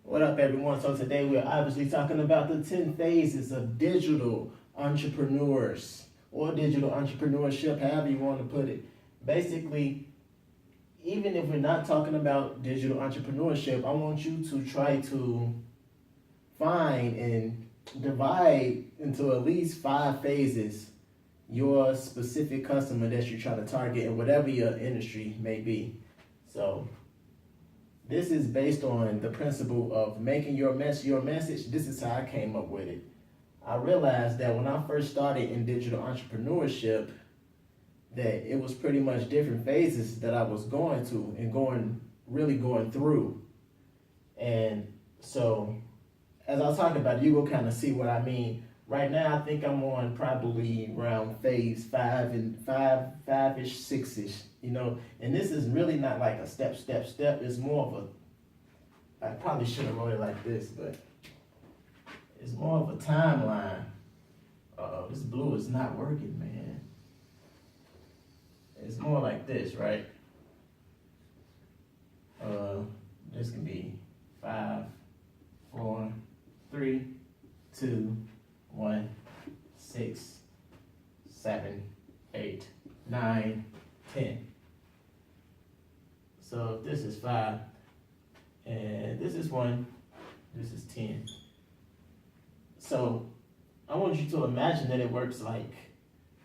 What up, everyone? So today we're obviously talking about the 10 phases of digital entrepreneurs or digital entrepreneurship, however you want to put it. Basically, even if we're not talking about digital entrepreneurship, I want you to try to find and divide into at least 5 phases your specific customer that you're trying to target in whatever your industry may be. So this is based on the principle of making your message. This is how I came up with it. I realized that when I first started in digital entrepreneurship, that it was pretty much different phases that I was going to and going through. And so as I was talking about it, you will kind of see what I mean. Right now, I think I'm on probably around phase 5 and 5-ish, 6-ish, and this is really not like a step. It's more of I probably should have wrote it like this, but it's more of a timeline. This blue is not working, man. It's more like this, right? This can be 5, 4, 3, 2, 1, 6, 7, 8, 9, 10. So if this is 5, and this is 1, this is 10. So I want you to imagine that it works like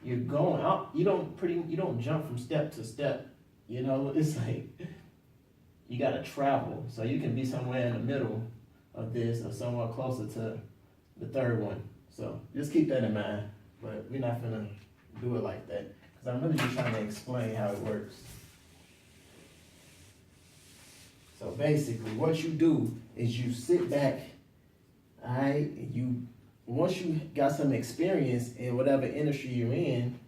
you're going out. You don't jump from step to step. It's like you gotta travel. So you can be somewhere in the middle of this or somewhere closer to the third one. So just keep that in mind. But we're not gonna do it like that because I'm really just trying to explain how it works. So basically, what you do is you sit back, all right, once you got some experience in whatever industry you're in,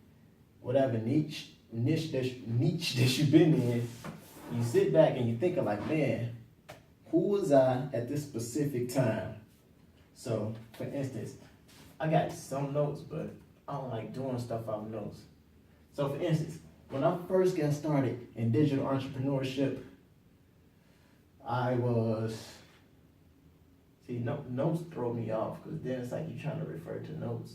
whatever niche that you've been in, you sit back and you think of like, man, who was I at this specific time? So, for instance, I got some notes, but I don't like doing stuff off notes. So, for instance, when I first got started in digital entrepreneurship, notes throw me off because then it's like you're trying to refer to notes.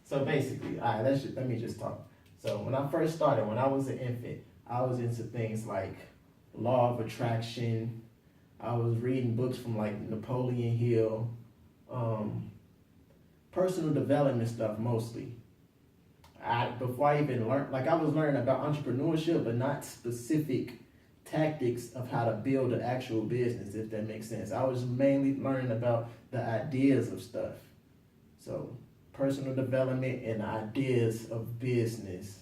So basically, all right, let me just talk. So when I first started, when I was an infant, I was into things like law of attraction. I was reading books from like Napoleon Hill, personal development stuff mostly. Before I even learned, I was learning about entrepreneurship, but not specific tactics of how to build an actual business, if that makes sense. I was mainly learning about the ideas of stuff. So personal development and ideas of business.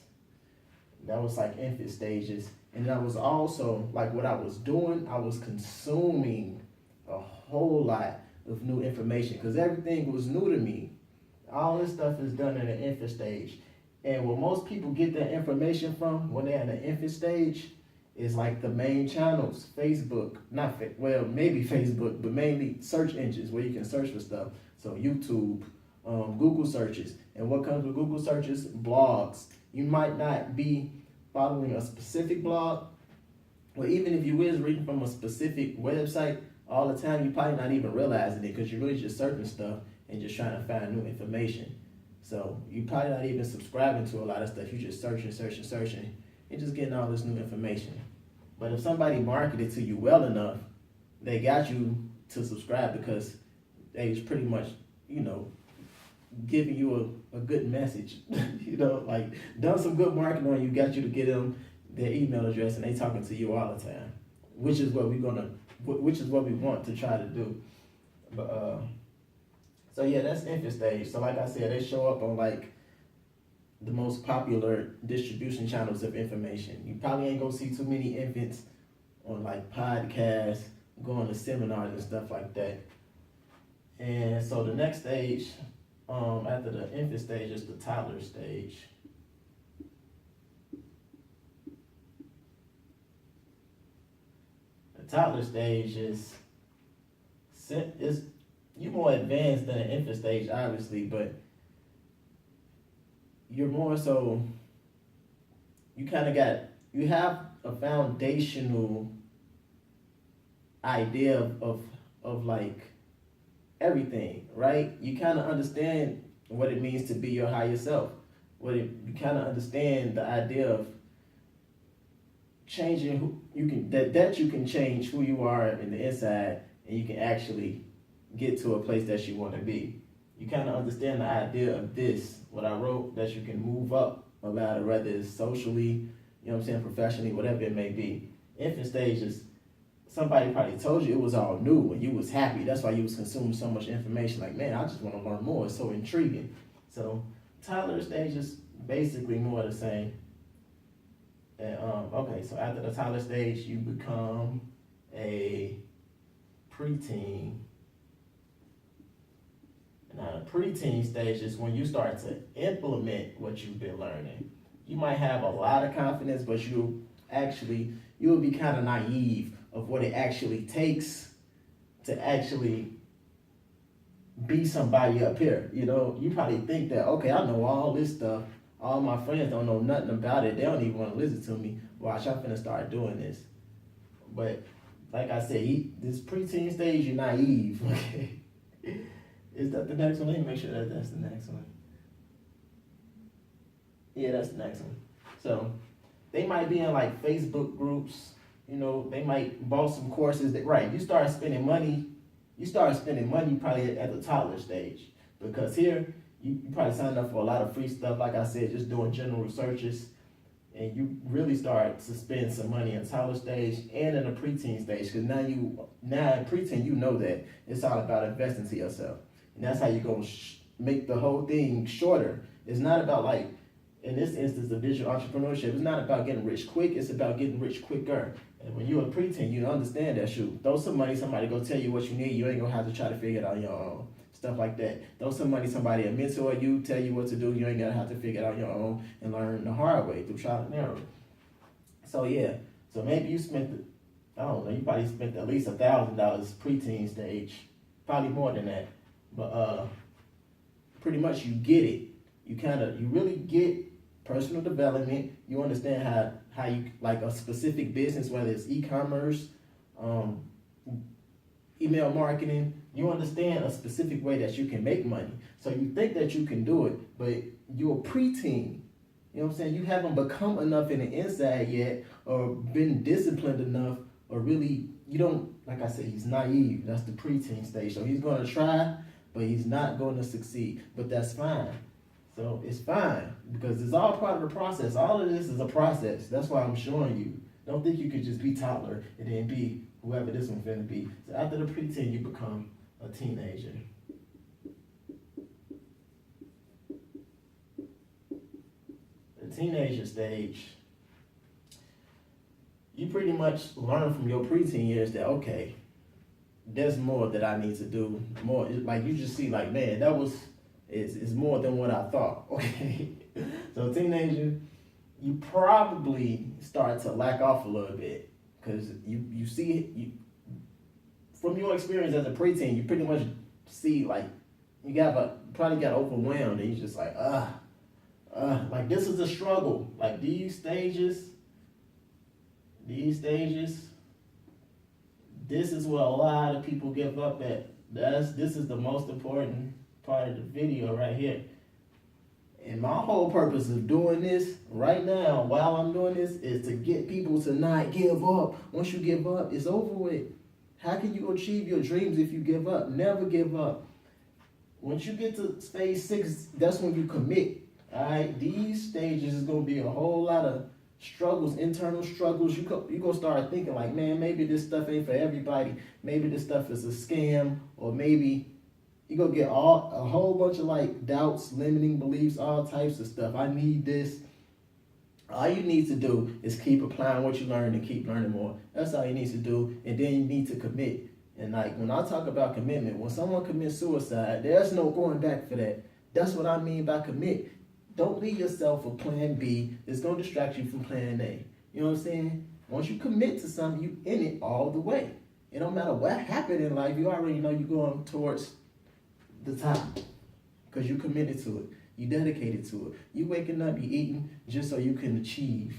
That was like infant stages. And that was also like what I was doing, I was consuming a whole lot of new information because everything was new to me. All this stuff is done in the infant stage. And where most people get their information from when they're in the infant stage is like the main channels, Facebook, maybe Facebook, but mainly search engines where you can search for stuff. So YouTube, Google searches. And what comes with Google searches? Blogs. You might not be following a specific blog, or even if you is reading from a specific website all the time, you probably not even realizing it because you're really just searching stuff and just trying to find new information. So you probably not even subscribing to a lot of stuff. You're just searching, and just getting all this new information. But if somebody marketed to you well enough, they got you to subscribe because they was pretty much, giving you a good message. Like done some good marketing on you, got you to get them their email address, and they talking to you all the time, which is what we want to try to do. But so yeah, that's infant stage. So like I said, they show up on like the most popular distribution channels of information. You probably ain't gonna see too many infants on like podcasts, going to seminars and stuff like that. And so the next stage, after the infant stage, is the toddler stage. The toddler stage is you're more advanced than the infant stage, obviously, but you're more so, you have a foundational idea of like everything, right? You kind of understand what it means to be your higher self. You kind of understand the idea of changing who you can, that you can change who you are in the inside, and you can actually get to a place that you want to be. You kind of understand the idea of this, what I wrote, that you can move up a ladder, whether it's socially, you know what I'm saying, professionally, whatever it may be. Infant stages, somebody probably told you it was all new and you was happy. That's why you was consuming so much information. Like, man, I just want to learn more. It's so intriguing. So toddler stage is basically more the same. And okay, so after the toddler stage, you become a preteen. Now, the preteen stage is when you start to implement what you've been learning. You might have a lot of confidence, but you'll be kind of naive of what it actually takes to actually be somebody up here. You know, you probably think that, okay, I know all this stuff. All my friends don't know nothing about it. They don't even want to listen to me. Watch, I'm finna start doing this. But like I said, this preteen stage, you're naive. Okay. Is that the next one? Let me make sure that that's the next one. Yeah, that's the next one. So they might be in like Facebook groups. You know, they might bought some courses that, right, you start spending money probably at the toddler stage. Because here, you probably signed up for a lot of free stuff, like I said, just doing general researches. And you really start to spend some money in toddler stage and in the preteen stage. Because now in preteen, you know that it's all about investing to yourself. And that's how you're going to make the whole thing shorter. It's not about, like, in this instance, the digital entrepreneurship, it's not about getting rich quick, it's about getting rich quicker. And when you're a preteen, you understand that, shoot, throw some money, somebody go tell you what you need, you ain't going to have to try to figure it out on your own. Stuff like that. Throw some money, somebody, a mentor you, tell you what to do, you ain't going to have to figure it out on your own and learn the hard way through trial and error. So, yeah. So maybe you spent, I don't know, you probably spent at least $1,000 preteen stage. Probably more than that. But pretty much you get it. You really get personal development. You understand how you, like a specific business, whether it's e-commerce, email marketing, you understand a specific way that you can make money. So you think that you can do it, but you're a preteen. You know what I'm saying? You haven't become enough in the inside yet, or been disciplined enough, or really, you don't, like I said, he's naive. That's the preteen stage. So he's going to try, but he's not going to succeed. But that's fine. So it's fine, because it's all part of the process. All of this is a process. That's why I'm showing you. Don't think you could just be toddler and then be whoever this one's going to be. So after the preteen, you become a teenager. The teenager stage, you pretty much learn from your preteen years that, okay, there's more that I need to do. More, like you just see, like, man, it's more than what I thought. Okay, so teenager, you probably start to lack off a little bit, because you see from your experience as a preteen, you pretty much see, like, you probably got overwhelmed, and you're just like, like, this is a struggle. Like, these stages, this is where a lot of people give up at. This is the most important part of the video right here. And my whole purpose of doing this right now, while I'm doing this, is to get people to not give up. Once you give up, it's over with. How can you achieve your dreams if you give up? Never give up. Once you get to stage 6, that's when you commit. All right, these stages is gonna be a whole lot of struggles, internal struggles. You gonna start thinking like, man, maybe this stuff ain't for everybody. Maybe this stuff is a scam, or maybe you gonna get a whole bunch of like doubts, limiting beliefs, all types of stuff. I need this. All you need to do is keep applying what you learn and keep learning more. That's all you need to do, and then you need to commit. And like when I talk about commitment, when someone commits suicide, there's no going back for that. That's what I mean by commit. Don't leave yourself a plan B that's going to distract you from plan A. You know what I'm saying? Once you commit to something, you in it all the way. It don't matter what happened in life, you already know you're going towards the top because you committed to it. You dedicated to it. You waking up, you eating just so you can achieve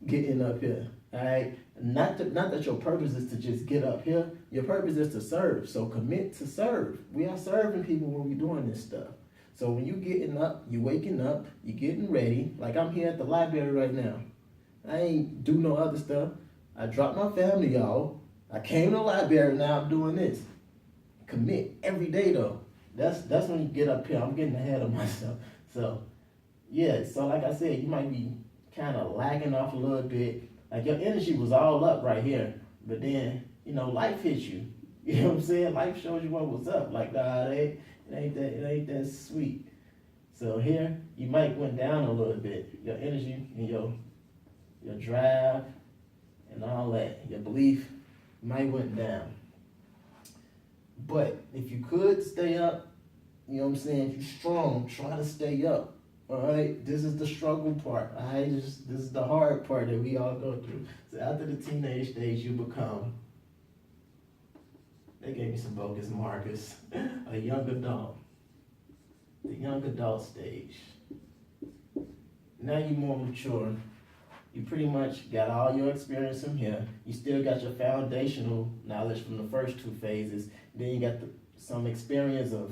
getting up here. All right? Not that your purpose is to just get up here. Your purpose is to serve. So commit to serve. We are serving people when we're doing this stuff. So when you getting up, you waking up, you getting ready. Like I'm here at the library right now. I ain't do no other stuff. I dropped my family off. I came to the library, now I'm doing this. Commit every day though. That's when you get up here. I'm getting ahead of myself. So yeah, so like I said, you might be kind of lagging off a little bit. Like your energy was all up right here, but then, life hits you. You know what I'm saying? Life shows you what was up. Like, nah, it ain't that sweet. So here, you might went down a little bit. Your energy and your drive and all that, your belief might went down. But if you could stay up, you know what I'm saying? If you're strong, try to stay up. All right, this is the struggle part. This is the hard part that we all go through. So after the teenage stage, you become, they gave me some bogus markers, a young adult. The young adult stage. Now you're more mature. You pretty much got all your experience from here. You still got your foundational knowledge from the first two phases. Then you got some experience of,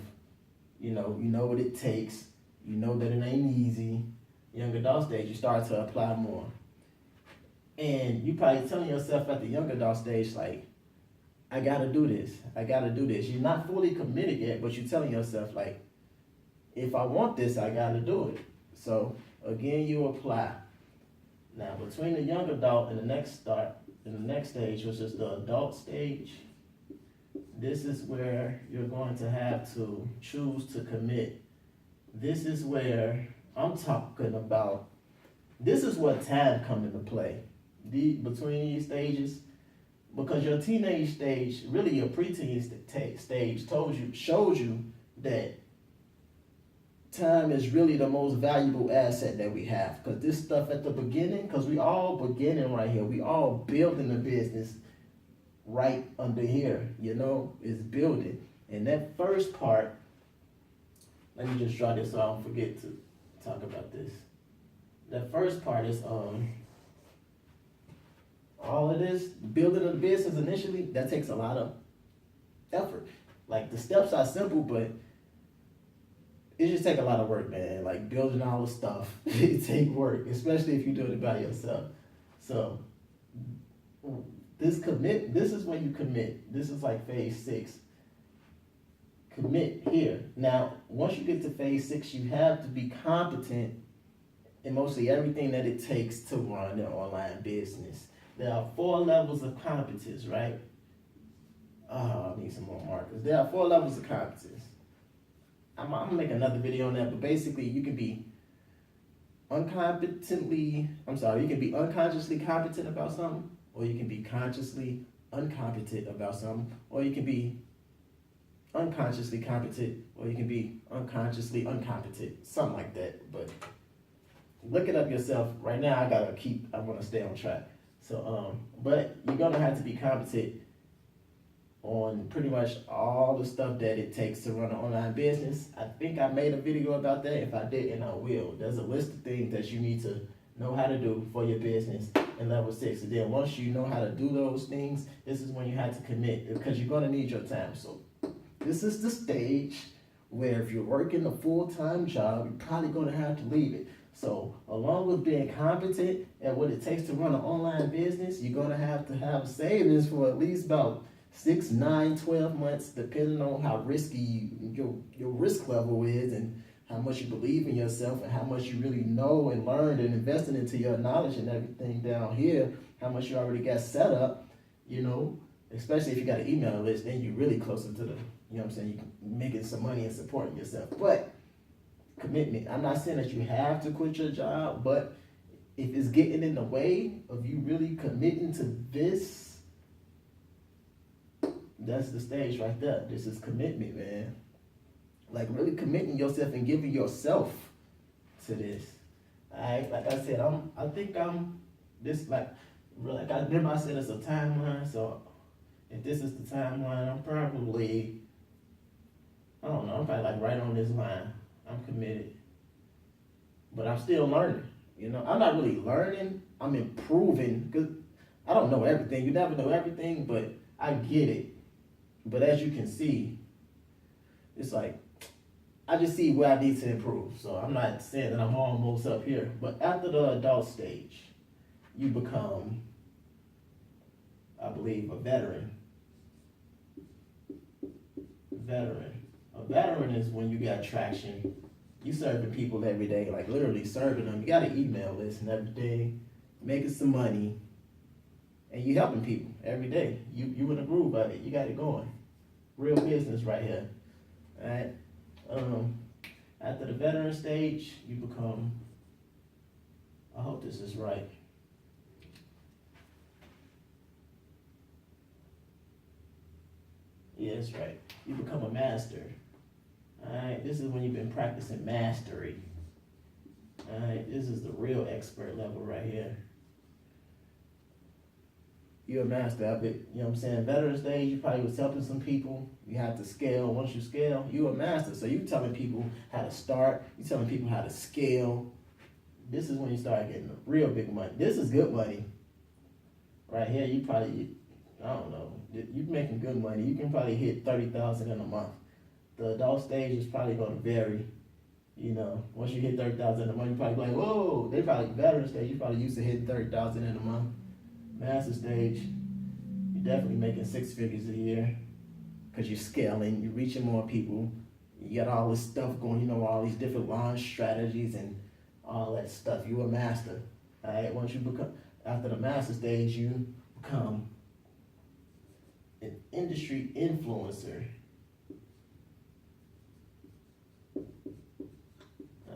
you know what it takes. You know that it ain't easy. Young adult stage, you start to apply more. And you probably telling yourself at the young adult stage, like, I gotta do this. I gotta do this. You're not fully committed yet, but you're telling yourself, like, if I want this, I gotta do it. So again, you apply. Now between the young adult and the next stage, which is the adult stage, this is where you're going to have to choose to commit. This is where I'm talking about, this is where time comes into play. Between these stages, because your teenage stage, really your preteen stage shows you that time is really the most valuable asset that we have. Because this stuff at the beginning, because we all beginning right here, we all building a business right under here, is building. And that first part, let me just draw this so I don't forget to talk about this. That first part is all of this, building a business initially, that takes a lot of effort. Like the steps are simple, but it just take a lot of work, man. Like building all the stuff, it take work, especially if you do it by yourself. So this is when you commit. This is like phase 6. Commit here. Now, once you get to phase 6, you have to be competent in mostly everything that it takes to run an online business. There are 4 levels of competence, right? Oh, I need some more markers. There are 4 levels of competence. I'm gonna make another video on that, but basically you can be unconsciously competent about something, or you can be consciously incompetent about something, or you can be unconsciously competent, or you can be unconsciously incompetent, something like that. But look it up yourself. Right now, I want to stay on track. So, but you're gonna have to be competent on pretty much all the stuff that it takes to run an online business. I think I made a video about that. If I didn't, I will. There's a list of things that you need to know how to do for your business in level 6. And then once you know how to do those things, this is when you have to commit, because you're gonna need your time. So this is the stage where if you're working a full-time job, you're probably gonna have to leave it. So along with being competent at what it takes to run an online business, you're gonna have to have savings for at least about 6, 9, 12 months, depending on how risky your risk level is, and how much you believe in yourself, and how much you really know and learned and invested into your knowledge and everything down here, how much you already got set up, especially if you got an email list, then you're really closer to you're making some money and supporting yourself. But commitment, I'm not saying that you have to quit your job, but if it's getting in the way of you really committing to this, that's the stage right there. This is commitment, man. Like really committing yourself and giving yourself to this. Alright, like I said, I think I'm this, like I remember I said it's a timeline. So if this is the timeline, I'm probably like right on this line. I'm committed, but I'm still learning. I'm not really learning. I'm improving, because I don't know everything. You never know everything, but I get it. But as you can see, it's like I just see where I need to improve. So I'm not saying that I'm almost up here, but after the adult stage, you become, I believe, a veteran. A veteran is when you got traction. You serving people every day, like literally serving them. You got an email list and everything, making some money, and you helping people every day. You in the groove of it. You got it going. Real business right here. All right. After the veteran stage, you become, I hope this is right. Yeah, it's right. You become a master. Alright, this is when you've been practicing mastery. Alright, this is the real expert level right here. You're a master of it. You know what I'm saying? Veteran stage, you probably was helping some people. You have to scale. Once you scale, you're a master. So you telling people how to start. You telling people how to scale. This is when you start getting the real big money. This is good money. Right here, you probably, I don't know, you're making good money. You can probably hit 30,000 in a month. The adult stage is probably going to vary. You know, once you hit 30,000 in a month, you probably like, whoa. They probably veteran stage. You probably used to hit 30,000 in a month. Master stage, you're definitely making 6 figures a year because you're scaling. You're reaching more people. You got all this stuff going. You know, all these different launch strategies and all that stuff. You're a master. All right. Once you become after the master stage, you become an industry influencer.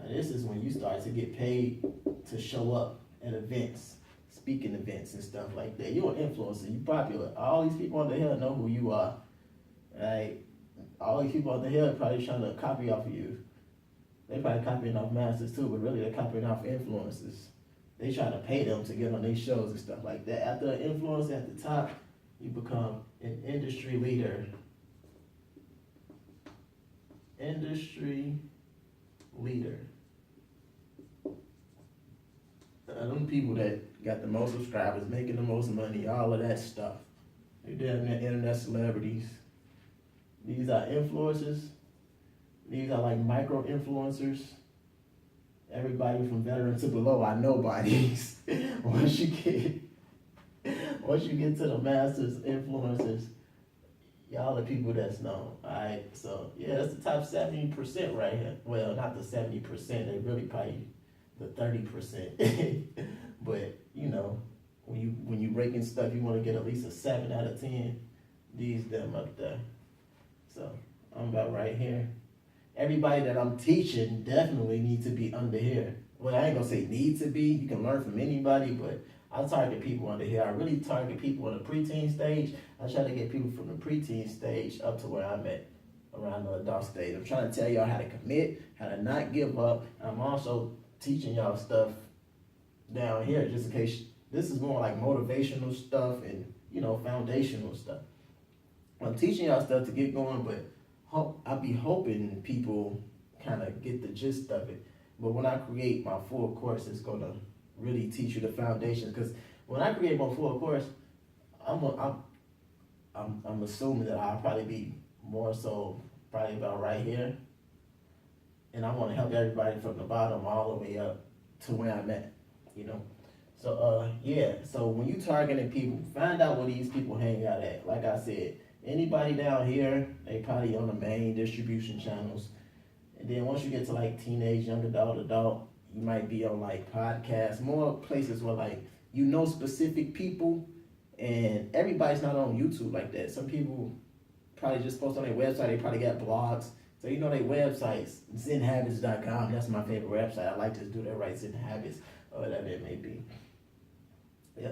This is when you start to get paid to show up at events, speaking events and stuff like that. You're an influencer. You're popular. All these people on the hill know who you are. Right? All these people on the hill are probably trying to copy off of you. They probably copying off masters too, but really they're copying off influencers. They try to pay them to get on their shows and stuff like that. After an influencer at the top, you become an industry leader. Industry leader. Them people that got the most subscribers, making the most money, all of that stuff. They're damn internet celebrities. These are influencers. These are like micro influencers. Everybody from veteran to below are nobodies. Once you get to the masters, influencers, y'all are people that's known. Alright, so yeah, that's the top 70% right here. Well, not the 70%, they really probably the 30%. But you know, when you breaking stuff, you want to get at least a 7 out of 10. These them up there. So I'm about right here. Everybody that I'm teaching definitely need to be under here. Well, I ain't gonna say need to be. You can learn from anybody, but I target people under here. I really target people on the preteen stage. I try to get people from the preteen stage up to where I'm at, around the adult stage. I'm trying to tell y'all how to commit, how to not give up. I'm also teaching y'all stuff down here, just in case. This is more like motivational stuff and, you know, foundational stuff. I'm teaching y'all stuff to get going, but I'll be hoping people kind of get the gist of it. But when I create my full course, it's going to really teach you the foundations. Because when I create my full course, I'm assuming that I'll probably be more so probably about right here. And I want to help everybody from the bottom all the way up to where I'm at, you know. So, yeah, so when you targeting people, find out where these people hang out at. Like I said, anybody down here, they probably on the main distribution channels. And then once you get to like teenage, young adult, you might be on like podcasts, more places where like, you know, specific people, and everybody's not on YouTube like that. Some people probably just post on their website, they probably got blogs. So you know their websites, zenhabits.com, that's my favorite website. I like to do that right, ZenHabits, or whatever it may be. Yeah,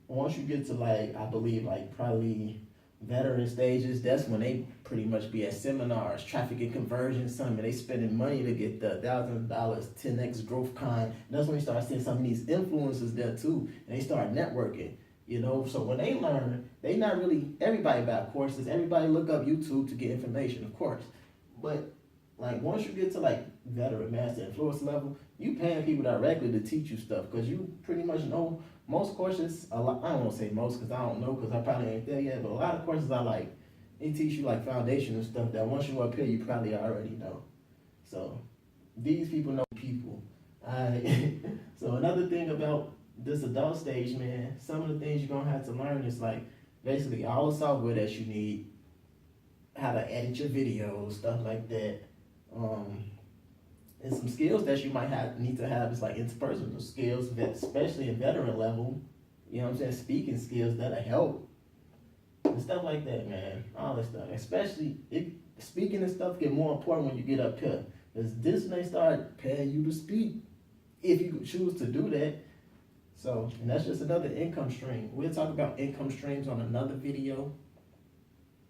once you get to like, I believe like probably veteran stages, that's when they pretty much be at seminars, traffic and conversion summit. They spending money to get the $1,000, 10x growth kind. And that's when you start seeing some of these influencers there too, and they start networking. You know, so when they learn, they not really, everybody about courses, everybody look up YouTube to get information, of course. But like once you get to like veteran master influence level, you paying people directly to teach you stuff because you pretty much know most courses, I don't want to say most because I don't know because I probably ain't there yet, but a lot of courses I like, they teach you like foundational stuff that once you up here, you probably already know. So these people know people. Alright. So another thing about this adult stage, man, some of the things you're gonna have to learn is like basically all the software that you need, how to edit your videos, stuff like that. And some skills that you might need to have is like interpersonal skills, especially in veteran level. You know what I'm saying? Speaking skills that'll help. And stuff like that, man. All this stuff. Especially if speaking and stuff get more important when you get up here. Because this may start paying you to speak if you choose to do that. So, and that's just another income stream. We'll talk about income streams on another video.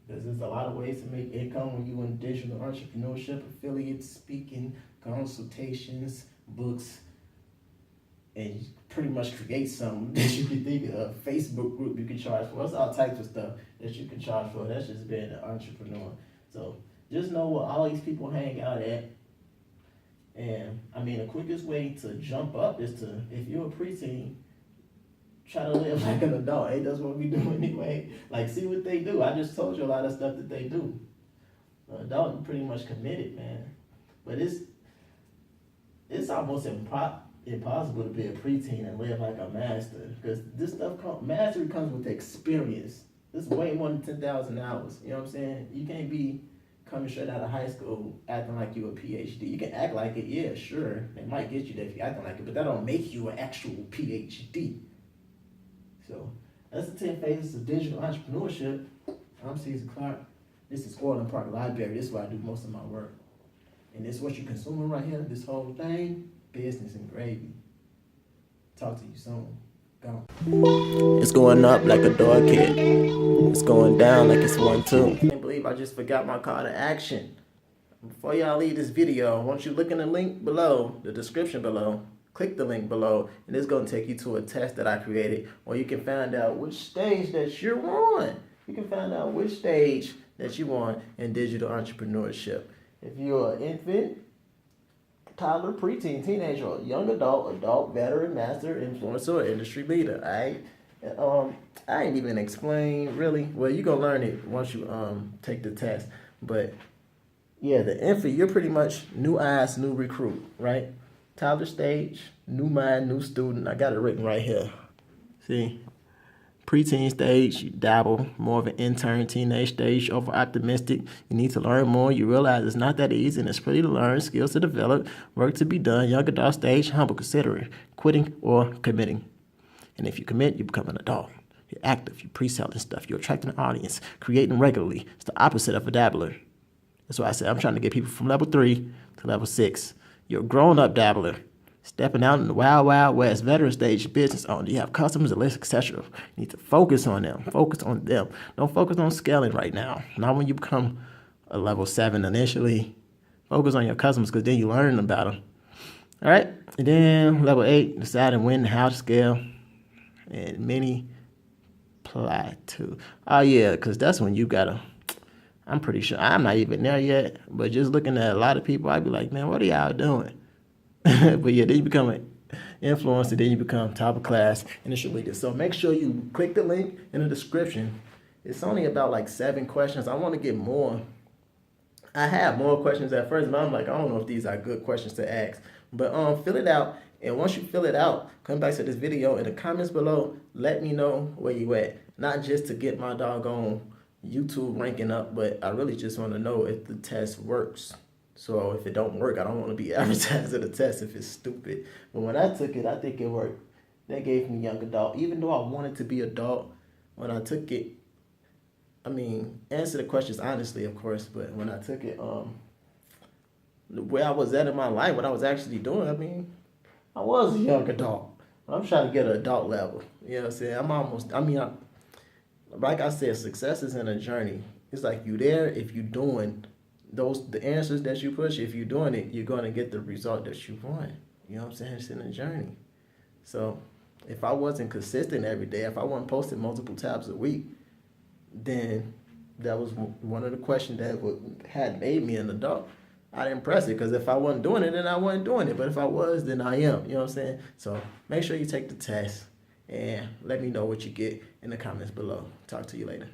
Because there's a lot of ways to make income when you in digital entrepreneurship, affiliates, speaking, consultations, books, and you pretty much create something that you can think of. A Facebook group you can charge for. It's all types of stuff that you can charge for. That's just being an entrepreneur. So just know where all these people hang out at. And I mean, the quickest way to jump up is to, if you're a preteen, try to live like an adult. Hey, that's what we do anyway. Like, see what they do. I just told you a lot of stuff that they do. An adult, you pretty much committed, man. But it's almost impossible to be a preteen and live like a master, because this stuff mastery comes with experience. This is way more than 10,000 hours. You know what I'm saying? You can't be coming straight out of high school acting like you're a PhD. You can act like it, yeah, sure. It might get you there if you're acting like it, but that don't make you an actual PhD. So that's the 10 phases of digital entrepreneurship. I'm Caesar Clark. This is Orland Park Library. This is where I do most of my work. And this is what you're consuming right here, this whole thing, business and gravy. Talk to you soon. Gone. It's going up like a dog kid. It's going down like it's 1-2. I can't believe I just forgot my call to action. Before y'all leave this video, I want you to look in the link below, the description below. Click the link below, and it's going to take you to a test that I created where you can find out which stage that you're on. You can find out which stage that you on in digital entrepreneurship. If you're an infant, toddler, preteen, teenager, young adult, veteran, master, influencer, or industry leader, all right? I ain't even explain really. Well, you're going to learn it once you take the test. But, yeah, the infant, you're pretty much new eyes, new recruit, right? Toddler stage, new mind, new student. I got it written right here. See? Preteen stage, you dabble, more of an intern. Teenage stage, over optimistic. You need to learn more. You realize it's not that easy and it's pretty to learn, skills to develop, work to be done. Young adult stage, humble, considering quitting or committing. And if you commit, you become an adult. You're active, you're pre-selling stuff, you're attracting an audience, creating regularly. It's the opposite of a dabbler. That's why I said I'm trying to get people from level 3 to level 6. You're a grown-up dabbler. Stepping out in the wild, wild west, veteran stage, business owner. You have customers, a list, etc. You need to focus on them. Focus on them. Don't focus on scaling right now. Not when you become a level 7 initially. Focus on your customers because then you learn about them. All right? And then level 8, deciding when and how to scale. And mini plateau. Oh, yeah, because that's when you got to, I'm pretty sure, I'm not even there yet, but just looking at a lot of people, I'd be like, man, what are y'all doing? But yeah, then you become an influencer, then you become top of class industry leader. So make sure you click the link in the description. It's only about like 7 questions. I want to get more. I have more questions at first, but I'm like, I don't know if these are good questions to ask. But fill it out, and once you fill it out, come back to this video in the comments below. Let me know where you at. Not just to get my doggone YouTube ranking up, but I really just want to know if the test works. So if it don't work, I don't want to be advertising the test if it's stupid. But when I took it, I think it worked. They gave me young adult. Even though I wanted to be adult, when I took it, I mean, answer the questions honestly, of course, but when I took it, where I was at in my life, what I was actually doing, I mean, I was a young adult. I'm trying to get an adult level. You know what I'm saying? I'm almost, like I said, success is in a journey. It's like you there if you're doing the answers that you push. If you're doing it, you're going to get the result that you want. You know what I'm saying? It's in a journey. So if I wasn't consistent every day, if I wasn't posting multiple tabs a week, then that was one of the questions that had made me an adult. I didn't press it, because if I wasn't doing it, then I wasn't doing it. But if I was, then I am. You know what I'm saying? So make sure you take the test. and let me know what you get in the comments below. Talk to you later.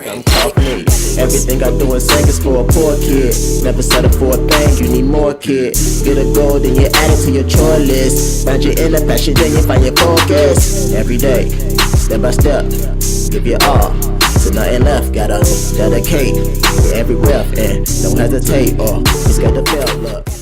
I'm confident. Everything I do and sing is for a poor kid. Never settle for a thing, you need more, kid. Get a goal, then you add it to your chore list. Find your inner passion, then you find your focus. Every day, step by step, give your all. So nothing left, gotta dedicate every breath and don't hesitate or it's got to fail, look.